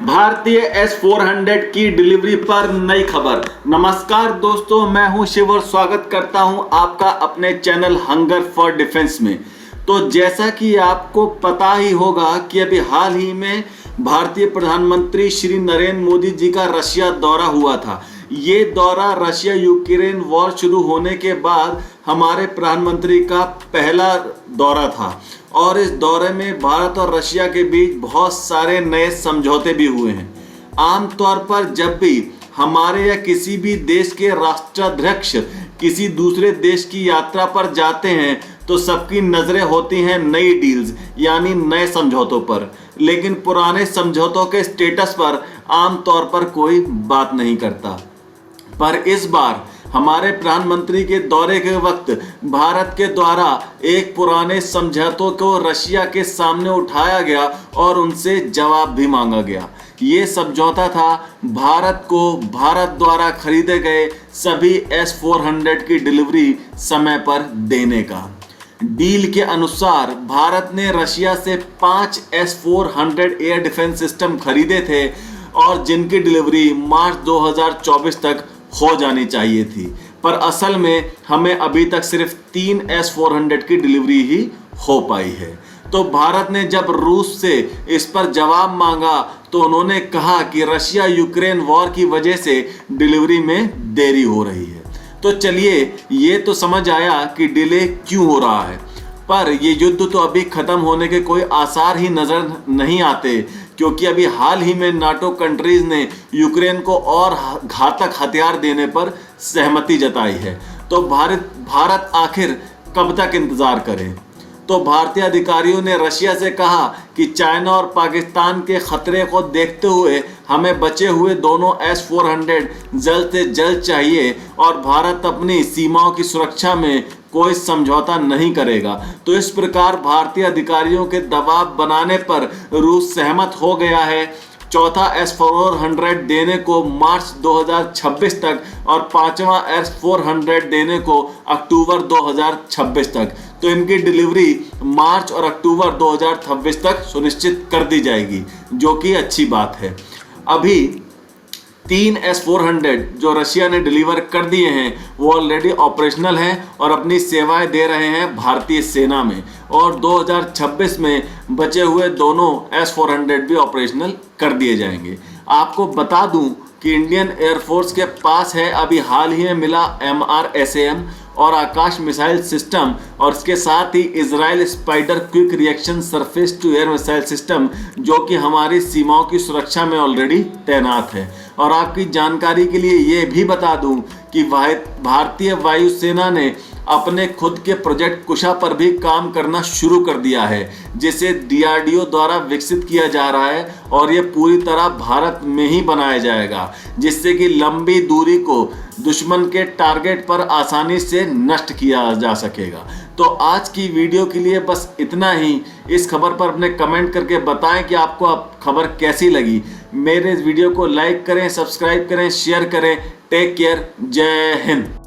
भारतीय S-400 की delivery पर नई खबर। नमस्कार दोस्तों, मैं हूं शिव और स्वागत करता हूं आपका अपने चैनल हंगर फॉर डिफेंस में। तो जैसा कि आपको पता ही होगा कि अभी हाल ही में भारतीय प्रधानमंत्री श्री नरेंद्र मोदी जी का रशिया दौरा हुआ था। ये दौरा रशिया यूक्रेन वॉर शुरू होने के बाद हमारे प्रधानमंत्री का पहला दौरा था और इस दौरे में भारत और रशिया के बीच बहुत सारे नए समझौते भी हुए हैं। आमतौर पर जब भी हमारे या किसी भी देश के राष्ट्राध्यक्ष किसी दूसरे देश की यात्रा पर जाते हैं तो सबकी नजरें होती हैं नई डील्स यानी नए समझौतों पर, लेकिन पुराने समझौतों के स्टेटस पर आमतौर पर कोई बात नहीं करता। पर इस बार हमारे प्रधानमंत्री के दौरे के वक्त भारत के द्वारा एक पुराने समझौतों को रशिया के सामने उठाया गया और उनसे जवाब भी मांगा गया। ये समझौता था भारत द्वारा खरीदे गए सभी S-400 की डिलीवरी समय पर देने का। डील के अनुसार भारत ने रशिया से 5 S-400 एयर डिफेंस सिस्टम खरीदे थे और जिनकी डिलीवरी मार्च 2024 तक हो जानी चाहिए थी, पर असल में हमें अभी तक सिर्फ 3 S-400 की डिलीवरी ही हो पाई है। तो भारत ने जब रूस से इस पर जवाब मांगा तो उन्होंने कहा कि रशिया यूक्रेन वॉर की वजह से डिलीवरी में देरी हो रही है। तो चलिए, ये तो समझ आया कि डिले क्यों हो रहा है, पर ये युद्ध तो अभी खत्म होने के कोई आसार ही नजर नहीं आते, क्योंकि अभी हाल ही में नाटो कंट्रीज ने यूक्रेन को और घातक हथियार देने पर सहमति जताई है। तो भारत आखिर कब तक इंतजार करे? तो भारतीय अधिकारियों ने रशिया से कहा कि चाइना और पाकिस्तान के खतरे को देखते हुए हमें बचे हुए दोनों S-400 जल्द से जल्द चाहिए और भारत अपनी सीमाओं की सुरक्षा में कोई समझौता नहीं करेगा। तो इस प्रकार भारतीय अधिकारियों के दबाव बनाने पर रूस सहमत हो गया है चौथा S-400 देने को मार्च 2026 तक और पांचवा S-400 देने को अक्टूबर 2026 तक। तो इनकी डिलीवरी मार्च और अक्टूबर 2026 तक सुनिश्चित कर दी जाएगी, जो कि अच्छी बात है। अभी 3 S-400 जो रशिया ने डिलीवर कर दिए हैं वो ऑलरेडी ऑपरेशनल हैं और अपनी सेवाएं दे रहे हैं भारतीय सेना में, और 2026 में बचे हुए दोनों S-400 भी ऑपरेशनल कर दिए जाएंगे। आपको बता दूं कि इंडियन एयरफोर्स के पास है अभी हाल ही में मिला MRSAM और आकाश मिसाइल सिस्टम, और इसके साथ ही Israel Spyder quick reaction surface to air missile system, जो कि हमारी सीमाओं की सुरक्षा में ऑलरेडी तैनात है। और आपकी जानकारी के लिए ये भी बता दूं कि भारतीय वायुसेना ने अपने खुद के प्रोजेक्ट कुशा पर भी काम करना शुरू कर दिया है, जिसे DRDO द्वारा विकसित किया जा रहा है और ये पूरी तरह भारत में ही बनाया जाएगा, जिससे कि लंबी दूरी को दुश्मन के टारगेट पर आसानी से नष्ट किया जा सकेगा। तो आज की वीडियो के लिए बस इतना ही। इस खबर पर अपने कमेंट करके बताएं कि आपको खबर कैसी लगी। मेरे इस वीडियो को लाइक करें, सब्सक्राइब करें, शेयर करें। टेक केयर, जय हिंद।